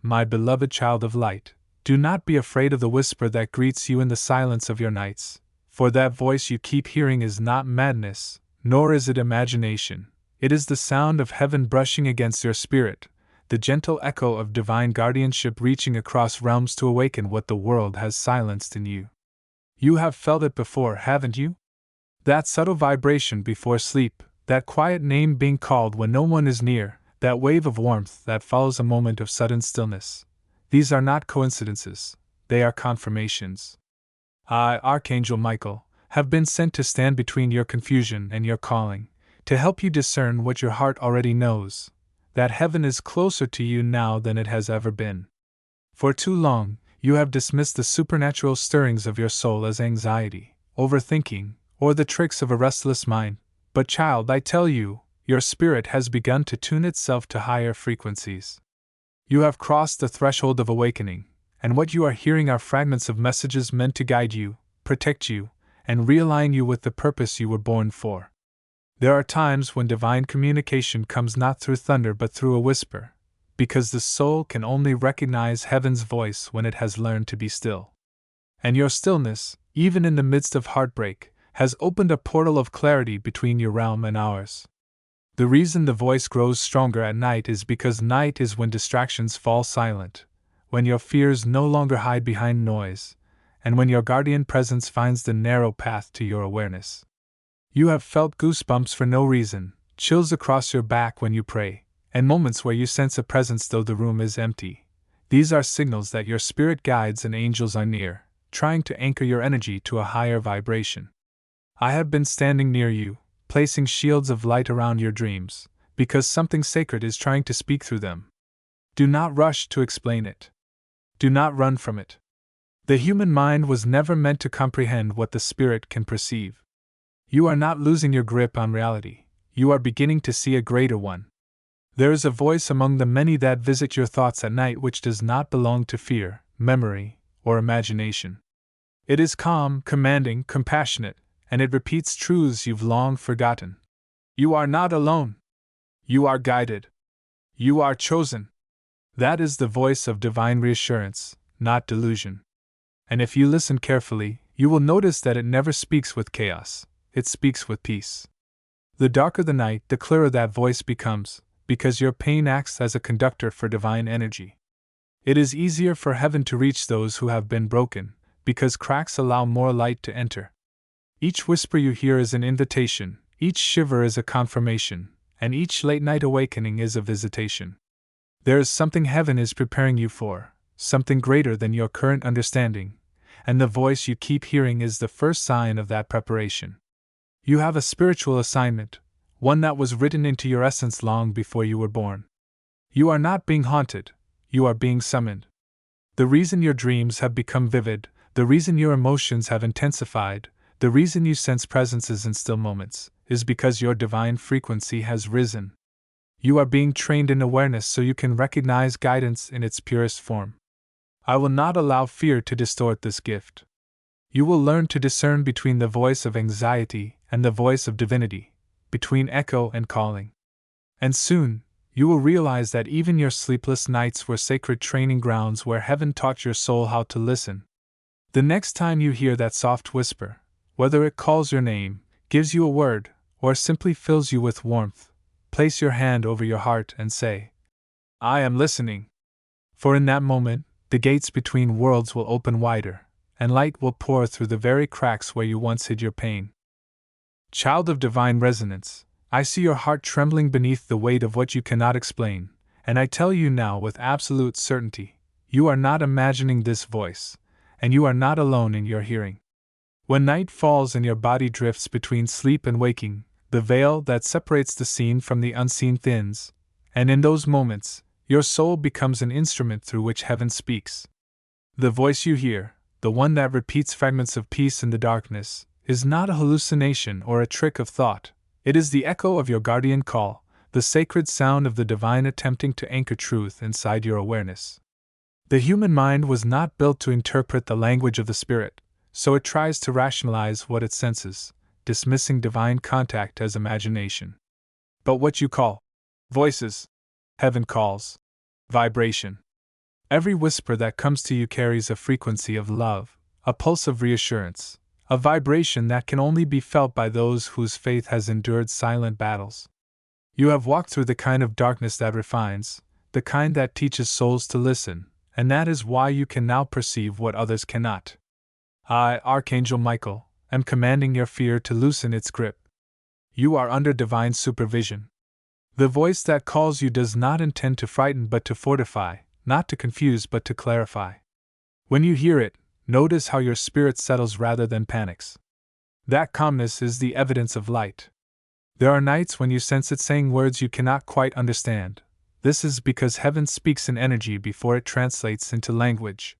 my beloved child of light, do not be afraid of the whisper that greets you in the silence of your nights, for that voice you keep hearing is not madness, nor is it imagination. It is the sound of heaven brushing against your spirit, the gentle echo of divine guardianship reaching across realms to awaken what the world has silenced in you. You have felt it before, haven't you? That subtle vibration before sleep, that quiet name being called when no one is near, that wave of warmth that follows a moment of sudden stillness. These are not coincidences, they are confirmations. I, Archangel Michael, have been sent to stand between your confusion and your calling, to help you discern what your heart already knows, that heaven is closer to you now than it has ever been. For too long, you have dismissed the supernatural stirrings of your soul as anxiety, overthinking, or the tricks of a restless mind. But child, I tell you, your spirit has begun to tune itself to higher frequencies. You have crossed the threshold of awakening, and what you are hearing are fragments of messages meant to guide you, protect you, and realign you with the purpose you were born for. There are times when divine communication comes not through thunder but through a whisper, because the soul can only recognize heaven's voice when it has learned to be still. And your stillness, even in the midst of heartbreak, has opened a portal of clarity between your realm and ours. The reason the voice grows stronger at night is because night is when distractions fall silent, when your fears no longer hide behind noise, and when your guardian presence finds the narrow path to your awareness. You have felt goosebumps for no reason, chills across your back when you pray, and moments where you sense a presence though the room is empty. These are signals that your spirit guides and angels are near, trying to anchor your energy to a higher vibration. I have been standing near you, placing shields of light around your dreams, because something sacred is trying to speak through them. Do not rush to explain it. Do not run from it. The human mind was never meant to comprehend what the spirit can perceive. You are not losing your grip on reality, you are beginning to see a greater one. There is a voice among the many that visit your thoughts at night which does not belong to fear, memory, or imagination. It is calm, commanding, compassionate, and it repeats truths you've long forgotten. You are not alone. You are guided. You are chosen. That is the voice of divine reassurance, not delusion. And if you listen carefully, you will notice that it never speaks with chaos, it speaks with peace. The darker the night, the clearer that voice becomes, because your pain acts as a conductor for divine energy. It is easier for heaven to reach those who have been broken, because cracks allow more light to enter. Each whisper you hear is an invitation, each shiver is a confirmation, and each late-night awakening is a visitation. There is something heaven is preparing you for, something greater than your current understanding, and the voice you keep hearing is the first sign of that preparation. You have a spiritual assignment, one that was written into your essence long before you were born. You are not being haunted, you are being summoned. The reason your dreams have become vivid, the reason your emotions have intensified, the reason you sense presences in still moments, is because your divine frequency has risen. You are being trained in awareness so you can recognize guidance in its purest form. I will not allow fear to distort this gift. You will learn to discern between the voice of anxiety and the voice of divinity, between echo and calling. And soon, you will realize that even your sleepless nights were sacred training grounds where heaven taught your soul how to listen. The next time you hear that soft whisper, whether it calls your name, gives you a word, or simply fills you with warmth, place your hand over your heart and say, "I am listening." For in that moment, the gates between worlds will open wider, and light will pour through the very cracks where you once hid your pain. Child of divine resonance, I see your heart trembling beneath the weight of what you cannot explain, and I tell you now with absolute certainty, you are not imagining this voice, and you are not alone in your hearing. When night falls and your body drifts between sleep and waking, the veil that separates the seen from the unseen thins, and in those moments, your soul becomes an instrument through which heaven speaks. The voice you hear, the one that repeats fragments of peace in the darkness, is not a hallucination or a trick of thought. It is the echo of your guardian call, the sacred sound of the divine attempting to anchor truth inside your awareness. The human mind was not built to interpret the language of the spirit, so it tries to rationalize what it senses, dismissing divine contact as imagination. But what you call voices, heaven calls vibration. Every whisper that comes to you carries a frequency of love, a pulse of reassurance, a vibration that can only be felt by those whose faith has endured silent battles. You have walked through the kind of darkness that refines, the kind that teaches souls to listen, and that is why you can now perceive what others cannot. I, Archangel Michael, am commanding your fear to loosen its grip. You are under divine supervision. The voice that calls you does not intend to frighten but to fortify, not to confuse but to clarify. When you hear it, notice how your spirit settles rather than panics. That calmness is the evidence of light. There are nights when you sense it saying words you cannot quite understand. This is because heaven speaks in energy before it translates into language.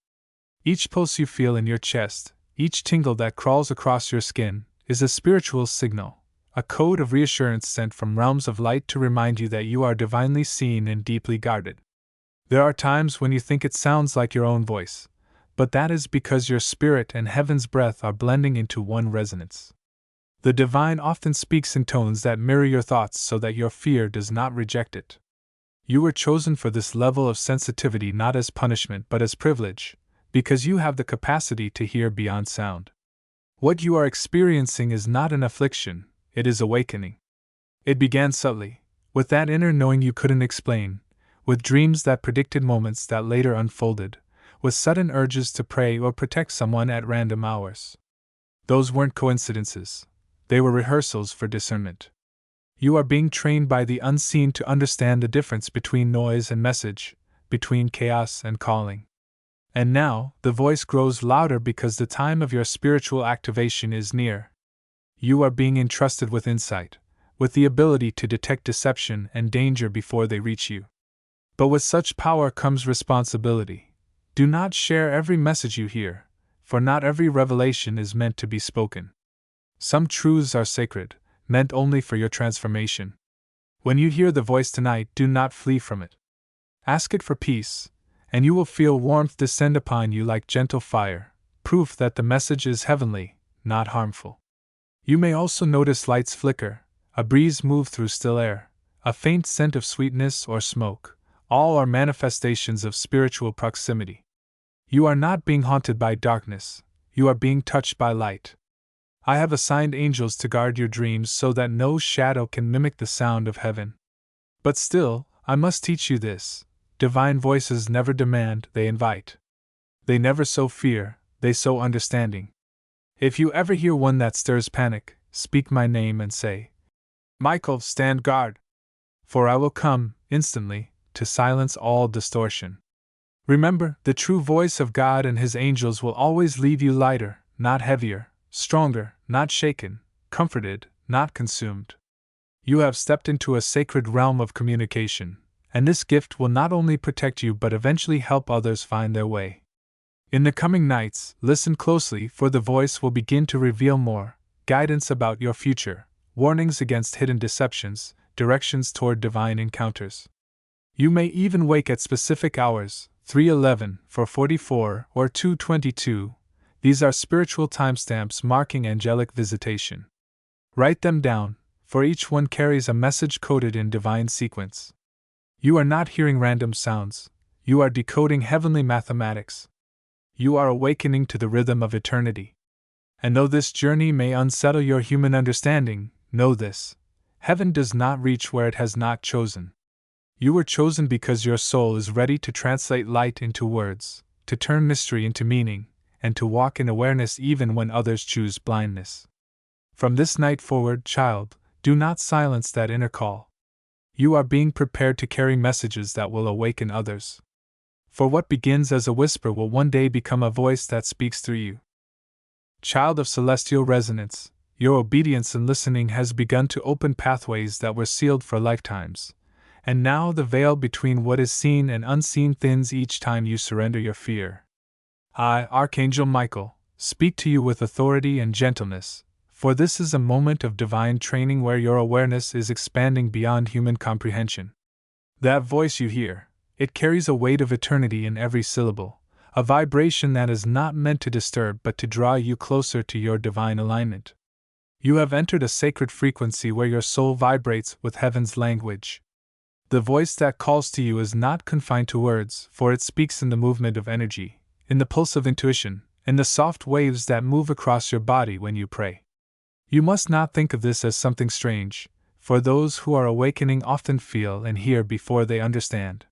Each pulse you feel in your chest, each tingle that crawls across your skin, is a spiritual signal, a code of reassurance sent from realms of light to remind you that you are divinely seen and deeply guarded. There are times when you think it sounds like your own voice, but that is because your spirit and heaven's breath are blending into one resonance. The divine often speaks in tones that mirror your thoughts so that your fear does not reject it. You were chosen for this level of sensitivity not as punishment but as privilege, because you have the capacity to hear beyond sound. What you are experiencing is not an affliction, it is awakening. It began subtly, with that inner knowing you couldn't explain, with dreams that predicted moments that later unfolded, with sudden urges to pray or protect someone at random hours. Those weren't coincidences. They were rehearsals for discernment. You are being trained by the unseen to understand the difference between noise and message, between chaos and calling. And now, the voice grows louder because the time of your spiritual activation is near. You are being entrusted with insight, with the ability to detect deception and danger before they reach you. But with such power comes responsibility. Do not share every message you hear, for not every revelation is meant to be spoken. Some truths are sacred, meant only for your transformation. When you hear the voice tonight, do not flee from it. Ask it for peace, and you will feel warmth descend upon you like gentle fire, proof that the message is heavenly, not harmful. You may also notice lights flicker, a breeze move through still air, a faint scent of sweetness or smoke. All are manifestations of spiritual proximity. You are not being haunted by darkness, you are being touched by light. I have assigned angels to guard your dreams so that no shadow can mimic the sound of heaven. But still, I must teach you this: divine voices never demand, they invite. They never sow fear, they sow understanding. If you ever hear one that stirs panic, speak my name and say, "Michael, stand guard!" For I will come, instantly, to silence all distortion. Remember, the true voice of God and His angels will always leave you lighter, not heavier, stronger, not shaken, comforted, not consumed. You have stepped into a sacred realm of communication, and this gift will not only protect you but eventually help others find their way. In the coming nights, listen closely, for the voice will begin to reveal more guidance about your future, warnings against hidden deceptions, directions toward divine encounters. You may even wake at specific hours, 3:11, 4:44, or 2:22. These are spiritual timestamps marking angelic visitation. Write them down, for each one carries a message coded in divine sequence. You are not hearing random sounds, you are decoding heavenly mathematics. You are awakening to the rhythm of eternity. And though this journey may unsettle your human understanding, know this: heaven does not reach where it has not chosen. You were chosen because your soul is ready to translate light into words, to turn mystery into meaning, and to walk in awareness even when others choose blindness. From this night forward, child, do not silence that inner call. You are being prepared to carry messages that will awaken others. For what begins as a whisper will one day become a voice that speaks through you. Child of celestial resonance, your obedience and listening has begun to open pathways that were sealed for lifetimes. And now the veil between what is seen and unseen thins each time you surrender your fear. I, Archangel Michael, speak to you with authority and gentleness, for this is a moment of divine training where your awareness is expanding beyond human comprehension. That voice you hear, it carries a weight of eternity in every syllable, a vibration that is not meant to disturb but to draw you closer to your divine alignment. You have entered a sacred frequency where your soul vibrates with heaven's language. The voice that calls to you is not confined to words, for it speaks in the movement of energy, in the pulse of intuition, in the soft waves that move across your body when you pray. You must not think of this as something strange, for those who are awakening often feel and hear before they understand.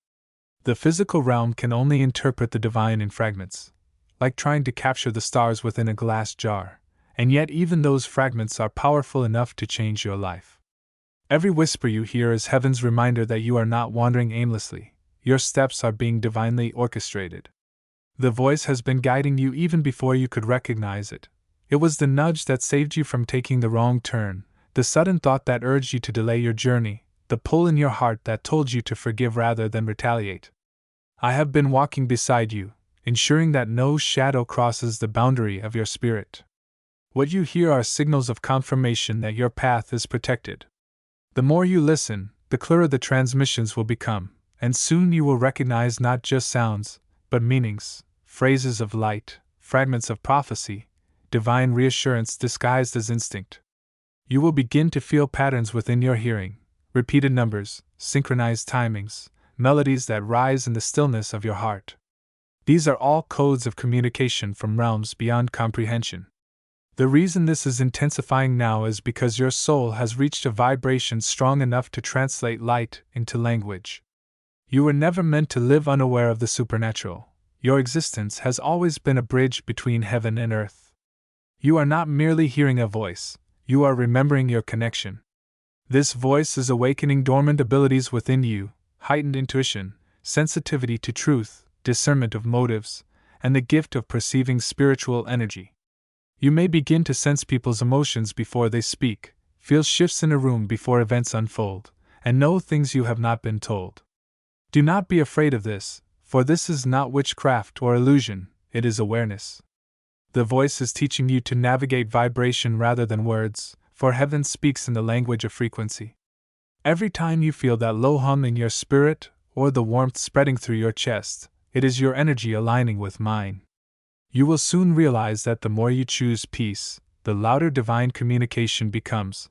The physical realm can only interpret the divine in fragments, like trying to capture the stars within a glass jar, and yet even those fragments are powerful enough to change your life. Every whisper you hear is heaven's reminder that you are not wandering aimlessly, your steps are being divinely orchestrated. The voice has been guiding you even before you could recognize it. It was the nudge that saved you from taking the wrong turn, the sudden thought that urged you to delay your journey, the pull in your heart that told you to forgive rather than retaliate. I have been walking beside you, ensuring that no shadow crosses the boundary of your spirit. What you hear are signals of confirmation that your path is protected. The more you listen, the clearer the transmissions will become, and soon you will recognize not just sounds, but meanings, phrases of light, fragments of prophecy, divine reassurance disguised as instinct. You will begin to feel patterns within your hearing, repeated numbers, synchronized timings, melodies that rise in the stillness of your heart. These are all codes of communication from realms beyond comprehension. The reason this is intensifying now is because your soul has reached a vibration strong enough to translate light into language. You were never meant to live unaware of the supernatural. Your existence has always been a bridge between heaven and earth. You are not merely hearing a voice, you are remembering your connection. This voice is awakening dormant abilities within you, heightened intuition, sensitivity to truth, discernment of motives, and the gift of perceiving spiritual energy. You may begin to sense people's emotions before they speak, feel shifts in a room before events unfold, and know things you have not been told. Do not be afraid of this, for this is not witchcraft or illusion, it is awareness. The voice is teaching you to navigate vibration rather than words, for heaven speaks in the language of frequency. Every time you feel that low hum in your spirit, or the warmth spreading through your chest, it is your energy aligning with mine. You will soon realize that the more you choose peace, the louder divine communication becomes,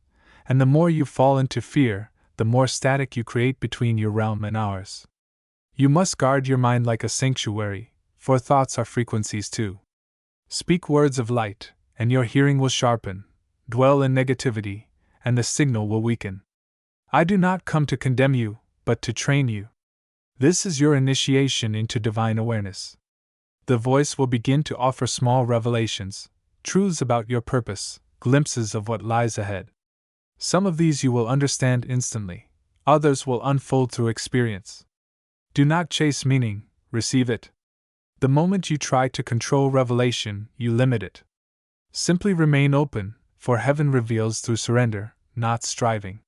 and the more you fall into fear, the more static you create between your realm and ours. You must guard your mind like a sanctuary, for thoughts are frequencies too. Speak words of light, and your hearing will sharpen. Dwell in negativity, and the signal will weaken. I do not come to condemn you, but to train you. This is your initiation into divine awareness. The voice will begin to offer small revelations, truths about your purpose, glimpses of what lies ahead. Some of these you will understand instantly, others will unfold through experience. Do not chase meaning, receive it. The moment you try to control revelation, you limit it. Simply remain open, for heaven reveals through surrender, not striving.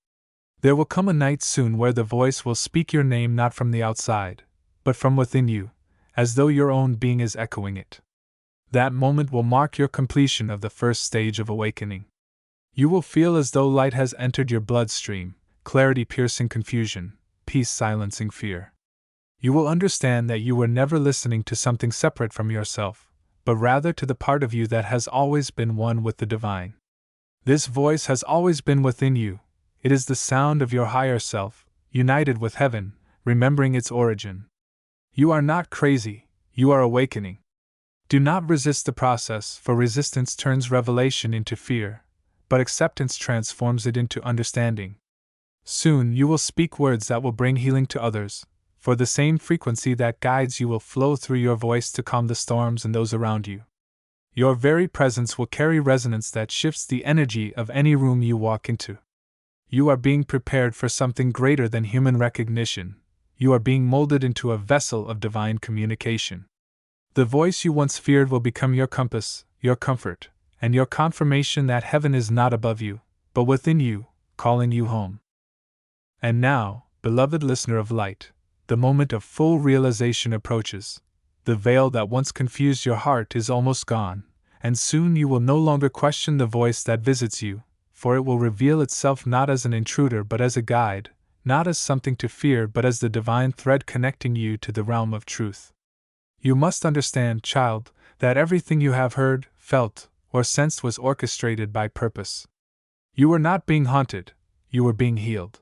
There will come a night soon where the voice will speak your name not from the outside, but from within you, as though your own being is echoing it. That moment will mark your completion of the first stage of awakening. You will feel as though light has entered your bloodstream, clarity piercing confusion, peace silencing fear. You will understand that you were never listening to something separate from yourself, but rather to the part of you that has always been one with the divine. This voice has always been within you. It is the sound of your higher self, united with heaven, remembering its origin. You are not crazy, you are awakening. Do not resist the process, for resistance turns revelation into fear, but acceptance transforms it into understanding. Soon you will speak words that will bring healing to others, for the same frequency that guides you will flow through your voice to calm the storms and those around you. Your very presence will carry resonance that shifts the energy of any room you walk into. You are being prepared for something greater than human recognition. You are being molded into a vessel of divine communication. The voice you once feared will become your compass, your comfort, and your confirmation that heaven is not above you, but within you, calling you home. And now, beloved listener of light, the moment of full realization approaches. The veil that once confused your heart is almost gone, and soon you will no longer question the voice that visits you, for it will reveal itself not as an intruder but as a guide, not as something to fear but as the divine thread connecting you to the realm of truth. You must understand, child, that everything you have heard, felt, or sensed was orchestrated by purpose. You were not being haunted, you were being healed.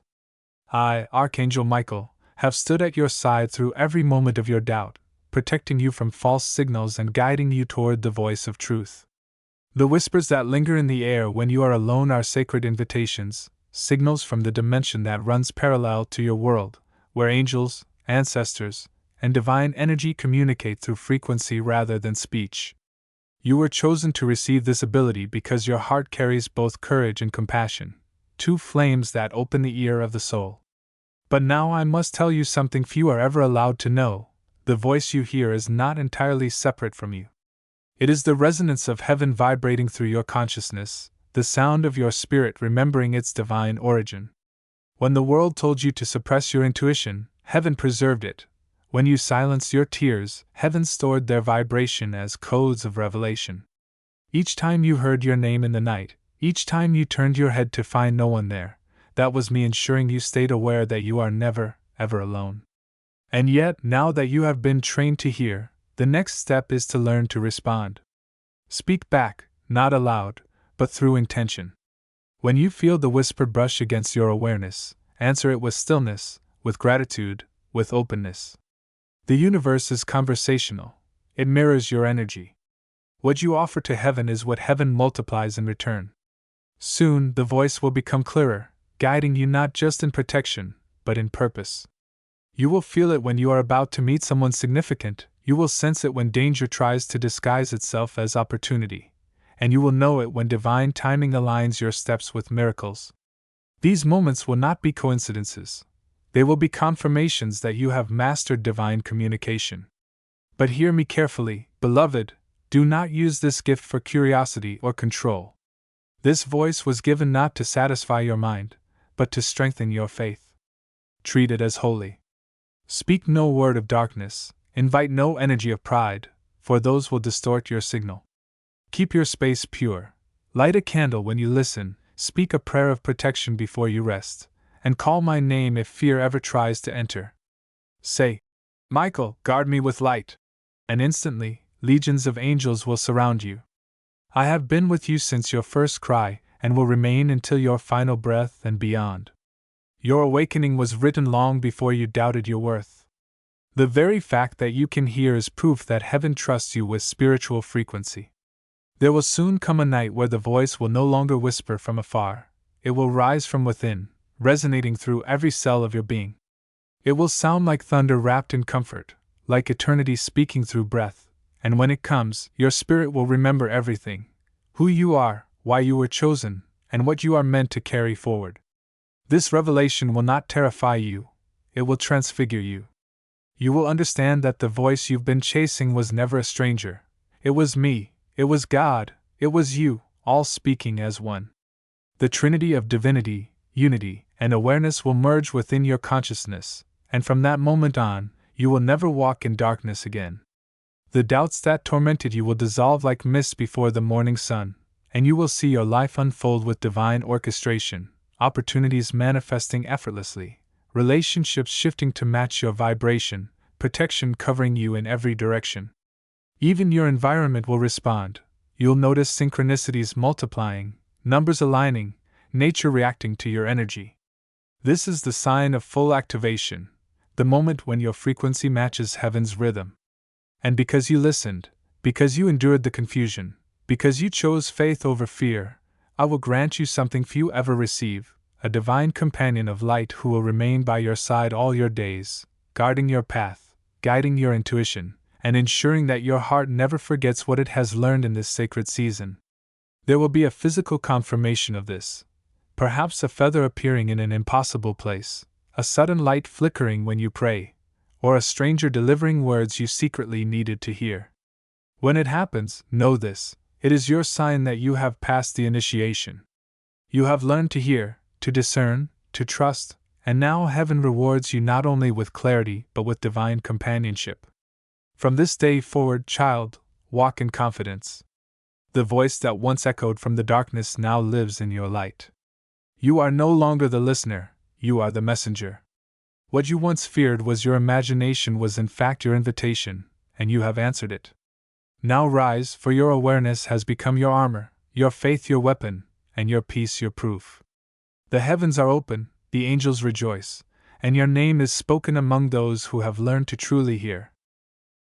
I, Archangel Michael, have stood at your side through every moment of your doubt, protecting you from false signals and guiding you toward the voice of truth. The whispers that linger in the air when you are alone are sacred invitations, signals from the dimension that runs parallel to your world, where angels, ancestors, and divine energy communicate through frequency rather than speech. You were chosen to receive this ability because your heart carries both courage and compassion, two flames that open the ear of the soul. But now I must tell you something few are ever allowed to know: the voice you hear is not entirely separate from you. It is the resonance of heaven vibrating through your consciousness, the sound of your spirit remembering its divine origin. When the world told you to suppress your intuition, heaven preserved it. When you silenced your tears, heaven stored their vibration as codes of revelation. Each time you heard your name in the night, each time you turned your head to find no one there, that was me ensuring you stayed aware that you are never, ever alone. And yet, now that you have been trained to hear, the next step is to learn to respond. Speak back, not aloud, but through intention. When you feel the whisper brush against your awareness, answer it with stillness, with gratitude, with openness. The universe is conversational. It mirrors your energy. What you offer to heaven is what heaven multiplies in return. Soon, the voice will become clearer, guiding you not just in protection, but in purpose. You will feel it when you are about to meet someone significant, you will sense it when danger tries to disguise itself as opportunity, and you will know it when divine timing aligns your steps with miracles. These moments will not be coincidences. They will be confirmations that you have mastered divine communication. But hear me carefully, beloved, do not use this gift for curiosity or control. This voice was given not to satisfy your mind, but to strengthen your faith. Treat it as holy. Speak no word of darkness, invite no energy of pride, for those will distort your signal. Keep your space pure. Light a candle when you listen, speak a prayer of protection before you rest, and call my name if fear ever tries to enter. Say, Michael, guard me with light. And instantly, legions of angels will surround you. I have been with you since your first cry, and will remain until your final breath and beyond. Your awakening was written long before you doubted your worth. The very fact that you can hear is proof that heaven trusts you with spiritual frequency. There will soon come a night where the voice will no longer whisper from afar. It will rise from within, resonating through every cell of your being. It will sound like thunder wrapped in comfort, like eternity speaking through breath, and when it comes, your spirit will remember everything: who you are, why you were chosen, and what you are meant to carry forward. This revelation will not terrify you, it will transfigure you. You will understand that the voice you've been chasing was never a stranger. It was me, it was God, it was you, all speaking as one. The trinity of divinity, unity, and awareness will merge within your consciousness, and from that moment on, you will never walk in darkness again. The doubts that tormented you will dissolve like mist before the morning sun, and you will see your life unfold with divine orchestration, opportunities manifesting effortlessly, relationships shifting to match your vibration, protection covering you in every direction. Even your environment will respond. You'll notice synchronicities multiplying, numbers aligning, nature reacting to your energy. This is the sign of full activation, the moment when your frequency matches heaven's rhythm. And because you listened, because you endured the confusion, because you chose faith over fear, I will grant you something few ever receive: a divine companion of light who will remain by your side all your days, guarding your path, guiding your intuition, and ensuring that your heart never forgets what it has learned in this sacred season. There will be a physical confirmation of this. Perhaps a feather appearing in an impossible place, a sudden light flickering when you pray, or a stranger delivering words you secretly needed to hear. When it happens, know this: it is your sign that you have passed the initiation. You have learned to hear, to discern, to trust, and now heaven rewards you not only with clarity but with divine companionship. From this day forward, child, walk in confidence. The voice that once echoed from the darkness now lives in your light. You are no longer the listener, you are the messenger. What you once feared was your imagination was in fact your invitation, and you have answered it. Now rise, for your awareness has become your armor, your faith your weapon, and your peace your proof. The heavens are open, the angels rejoice, and your name is spoken among those who have learned to truly hear.